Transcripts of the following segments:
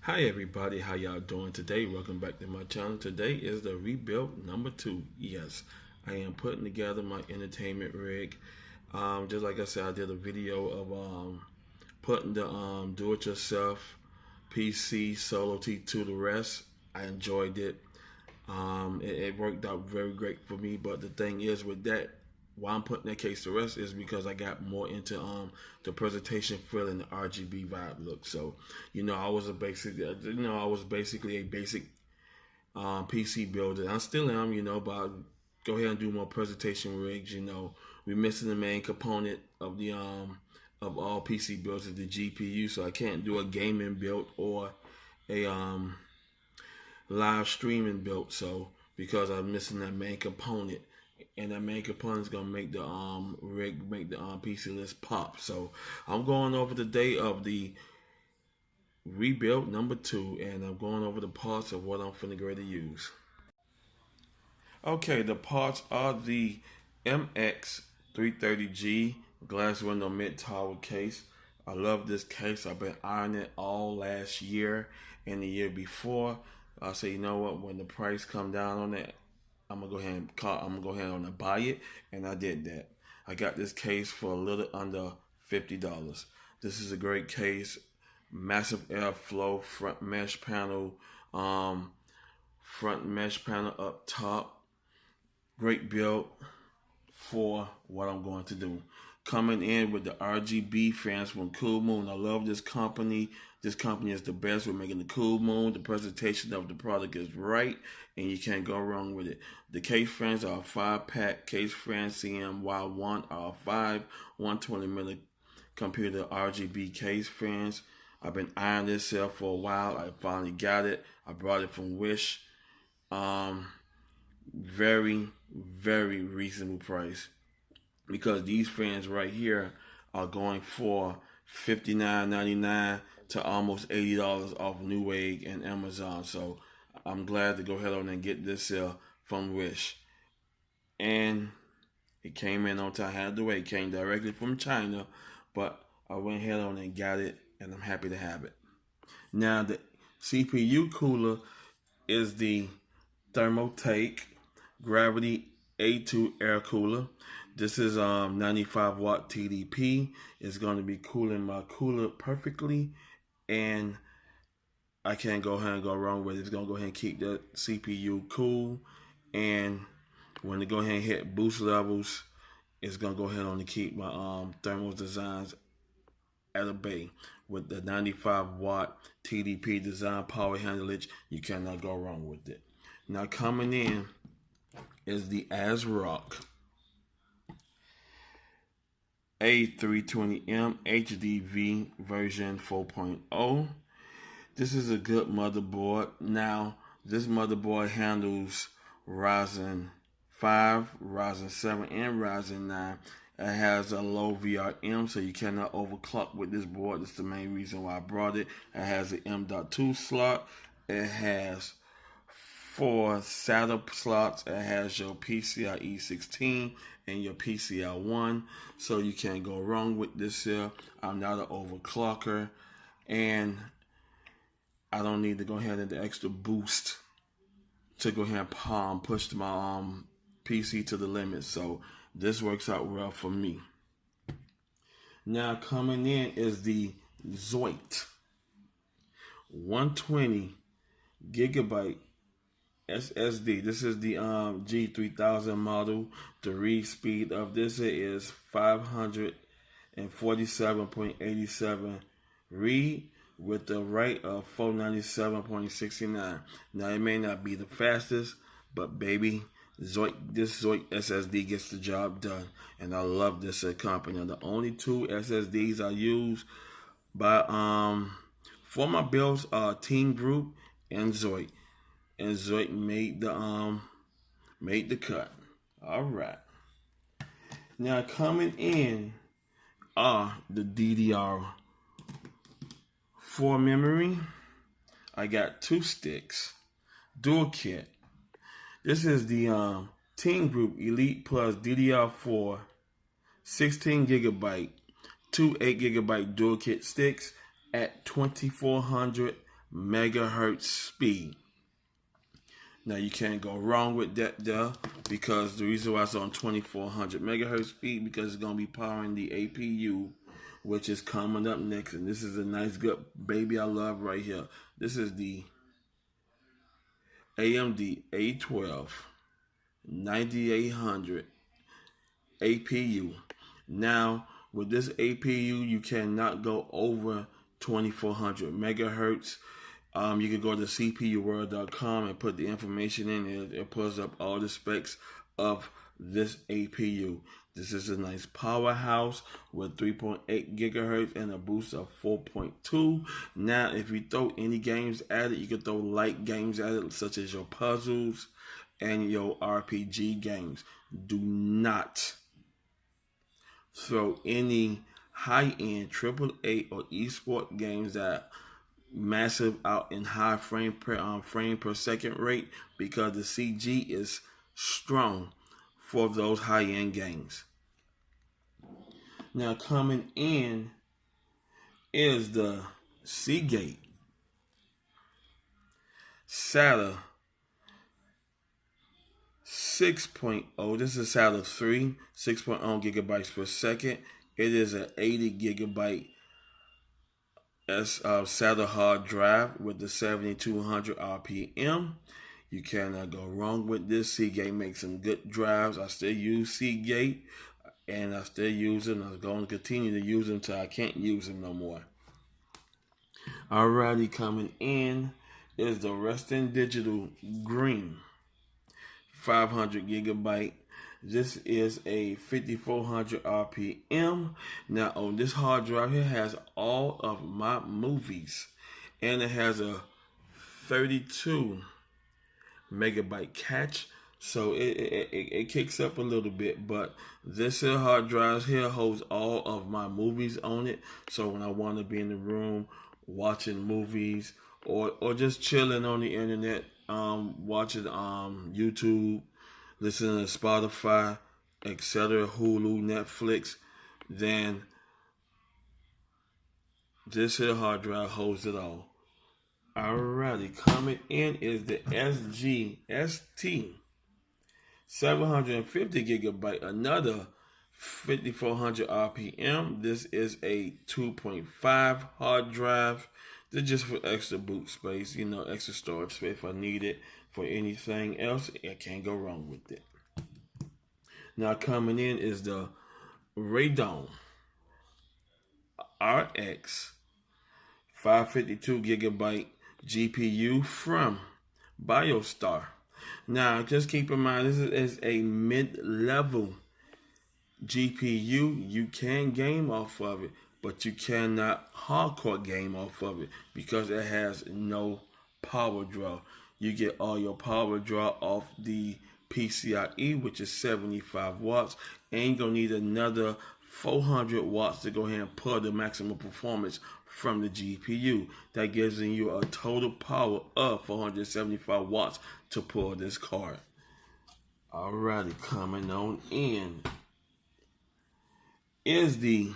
Hi everybody, how y'all doing today? Welcome back to my channel. Today is the rebuild number 2. Yes, I am putting together my entertainment rig. Just like I said, I did a video of putting the do-it-yourself PC Solo T to the rest. I enjoyed it. It worked out very great for me. But the thing is with that, why I'm putting that case to rest is because I got more into the presentation feel and the RGB vibe look. So, I was basically a basic PC builder. I still am, but I go ahead and do more presentation rigs. We're missing the main component of the of all PC builds is the GPU. So I can't do a gaming build or a live streaming build. So because I'm missing that main component. And that main component is gonna make the rig, make the PC list pop. So I'm going over the day of the rebuild number 2, and I'm going over the parts of what I'm finna go to use. Okay, the parts are the MX330G glass window mid tower case. I love this case. I've been eyeing it all last year and the year before. I say, you know what? When the price come down on it, I'm gonna go ahead and buy it, and I did that. I got this case for a little under $50. This is a great case, massive airflow, front mesh panel up top. Great build for what I'm going to do. Coming in with the RGB fans from Cool Moon. I love this company. This company is the best with making the Cool Moon. The presentation of the product is right, and you can't go wrong with it. The case fans are a 5-pack case fan CMY1 R5 120mm computer RGB case fans. I've been eyeing this sale for a while. I finally got it. I brought it from Wish. Very, very reasonable price, because these fans right here are going for $59.99 to almost $80 off Newegg and Amazon. So I'm glad to go ahead on and get this from Wish. And it came in on time. I had to wait. It came directly from China, but I went ahead on and got it, and I'm happy to have it. Now the CPU cooler is the Thermaltake Gravity A2 air cooler. This is 95 watt TDP. It's going to be cooling my cooler perfectly, and I can't go ahead and go wrong with it. It's going to go ahead and keep the CPU cool, and when it go ahead and hit boost levels, it's going to go ahead on to keep my thermal designs at a bay. With the 95 watt TDP design power handlage, you cannot go wrong with it. Now coming in is the Asrock A320M HDV version 4.0. This is a good motherboard. Now, this motherboard handles Ryzen 5, Ryzen 7, and Ryzen 9. It has a low VRM, so you cannot overclock with this board. That's the main reason why I brought it. It has an M.2 slot. It has 4 SATA slots. It has your PCIe 16 and your PCI 1, so you can't go wrong with this here. I'm not an overclocker, and I don't need to go ahead and the extra boost to go ahead and push my PC to the limit. So this works out well for me. Now coming in is the Zoid 120 Gigabyte SSD. This is the G3000 model. The read speed of this is 547.87 read with the write of 497.69. Now it may not be the fastest, but baby, this Zoid SSD gets the job done, and I love this company. The only 2 SSDs I use for my builds are Team Group and Zoid. And Zoid made the cut. All right. Now coming in are the DDR4 memory. I got 2 sticks, dual kit. This is the Team Group Elite Plus DDR4 16 gigabyte, 2 8 gigabyte dual kit sticks at $2,400 megahertz speed. Now you can't go wrong with that there, because the reason why it's on 2400 megahertz speed, because it's going to be powering the APU, which is coming up next. And this is a nice good baby I love right here. This is the AMD A12 9800 APU. Now, with this APU, you cannot go over 2400 megahertz. You can go to cpuworld.com and put the information in. It pulls up all the specs of this APU. This is a nice powerhouse with 3.8 gigahertz and a boost of 4.2. Now, if you throw any games at it, you can throw light games at it, such as your puzzles and your RPG games. Do not throw any high-end AAA or eSport games that massive out in high frame per second rate, because the CG is strong for those high-end games. Now coming in is the Seagate SATA 6.0. This is SATA 3, 6.0 gigabytes per second. It is an 80 gigabyte SATA hard drive with the 7200 RPM. You cannot go wrong with this. Seagate makes some good drives. I still use Seagate, and I still use them. I'm going to continue to use them until I can't use them no more. Alrighty, coming in is the Western Digital Green 500 gigabyte. This is a 5400 RPM. Now on this hard drive here has all of my movies, and it has a 32 megabyte cache, so it kicks up a little bit. But this here hard drive here holds all of my movies on it. So when I want to be in the room watching movies, or just chilling on the internet, watching YouTube, listening to Spotify, etc., Hulu, Netflix, then this here hard drive holds it all. Alrighty, coming in is the Ssd 750 gigabyte, another 5400 RPM. This is a 2.5 hard drive. They're just for extra boot space, extra storage space if I need it for anything else. I can't go wrong with it. Now coming in is the Radon Rx 552 gigabyte GPU from Biostar. Now just keep in mind, this is a mid-level GPU. You can game off of it, but you cannot hardcore game off of it because it has no power draw. You get all your power draw off the PCIe, which is 75 watts, and you're going to need another 400 watts to go ahead and pull the maximum performance from the GPU. That gives you a total power of 475 watts to pull this card. Alrighty, coming on in is the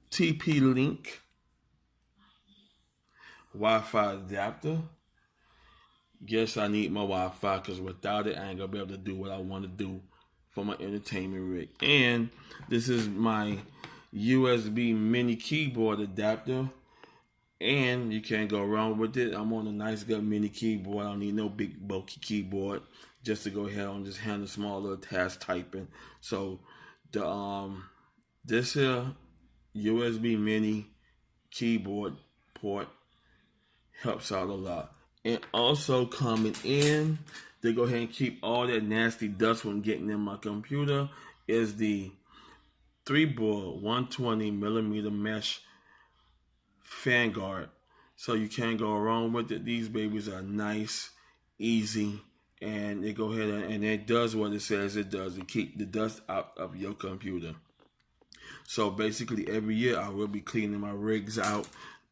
TP-Link Wi-Fi adapter. Guess I need my Wi-Fi, because without it, I ain't gonna be able to do what I want to do for my entertainment rig. And this is my USB mini keyboard adapter, and you can't go wrong with it. I'm on a nice good mini keyboard. I don't need no big bulky keyboard just to go ahead and just handle small little task typing. So the this here USB mini keyboard port helps out a lot. And also coming in, to go ahead and keep all that nasty dust from getting in my computer, is the 3-board 120 millimeter mesh fan guard. So you can't go wrong with it. These babies are nice, easy, and they go ahead and it does what it says it does. It keeps the dust out of your computer. So basically every year I will be cleaning my rigs out.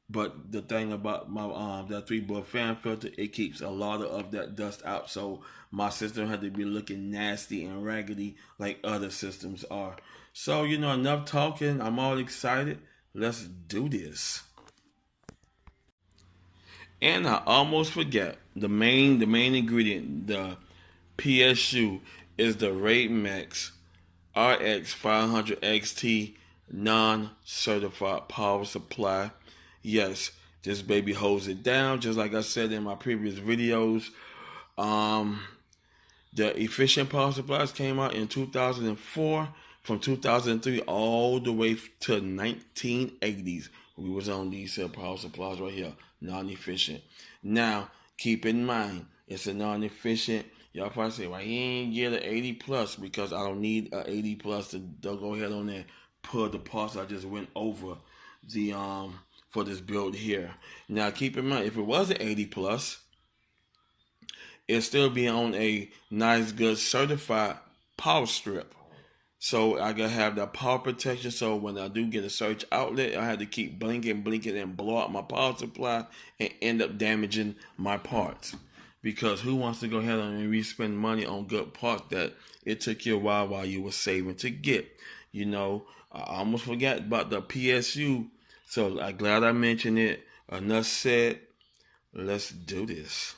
But the thing about my that 3-board fan filter, it keeps a lot of that dust out, so my system had to be looking nasty and raggedy like other systems are. So enough talking. I'm all excited. Let's do this. And I almost forget the main ingredient, the PSU, is the Radon Rx 500 XT non-certified power supply. Yes, this baby holds it down, just like I said in my previous videos. The efficient power supplies came out in 2004. From 2003 all the way to 1980s, we was on these power supplies right here, non-efficient. Now, keep in mind, it's a non-efficient. Y'all probably say, well, he ain't get an 80 plus, because I don't need an 80 plus to go ahead on there, put the parts I just went over the for this build here. Now, keep in mind, if it was an 80 plus, it'll still be on a nice, good certified power strip. So I gotta have that power protection. So when I do get a surge outlet, I had to keep blinking, and blow out my power supply and end up damaging my parts. Because who wants to go ahead and re-spend money on good parts that it took you a while you were saving to get? You know, I almost forgot about the PSU. So I'm glad I mentioned it. Enough said. Let's do this.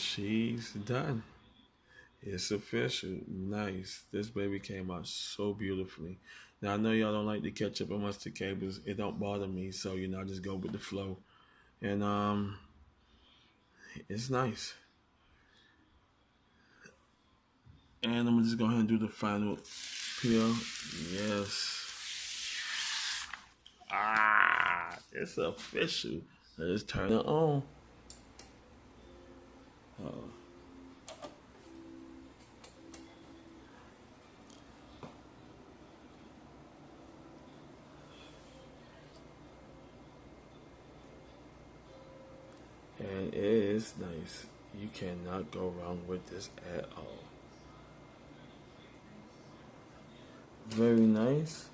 she's done. It's official. Nice. This baby came out so beautifully. Now I know y'all don't like to catch up on the cables. It don't bother me, so I just go with the flow. And it's nice. And I'm just go ahead and do the final peel. Yes. It's official. Let's turn it on. And it is nice. You cannot go wrong with this at all. Very nice.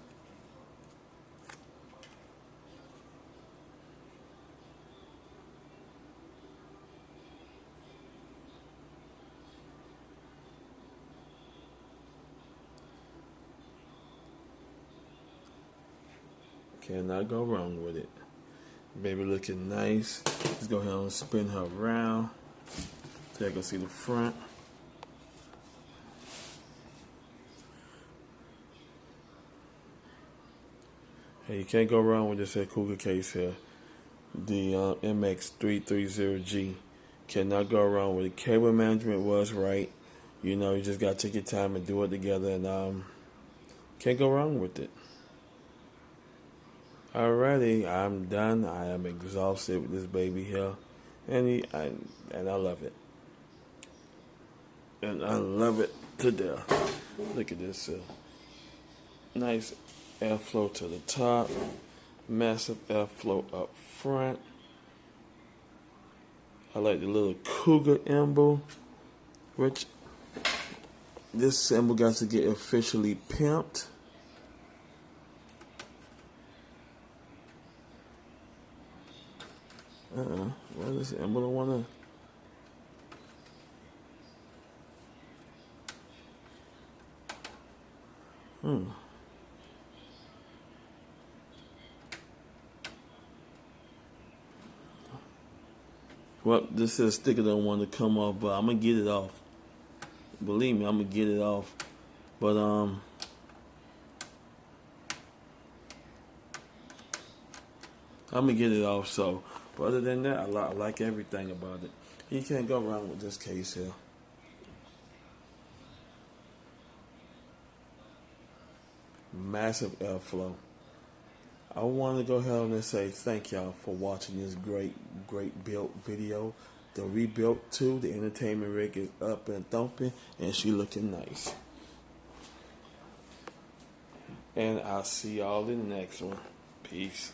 Cannot go wrong with it. Baby looking nice. Let's go ahead and spin her around so you can see the front. Hey, you can't go wrong with this Cougar case here. The MX330G. Cannot go wrong with it. Cable management was right. You just gotta take your time and do it together, and can't go wrong with it. Alrighty, I'm done. I am exhausted with this baby here, and I love it, and I love it to death. Look at this, nice airflow to the top, massive airflow up front. I like the little Cougar emblem, which this symbol got to get officially pimped. What is this emblem? I wanna. Well, this is a sticker that I want to come off, but I'm gonna get it off. Believe me, I'm gonna get it off. But I'm gonna get it off. So, but other than that, I like everything about it. You can't go wrong with this case here. Massive airflow. I want to go ahead and say thank y'all for watching this great build video. The rebuilt too. The entertainment rig is up and thumping, and she looking nice. And I'll see y'all in the next one. Peace.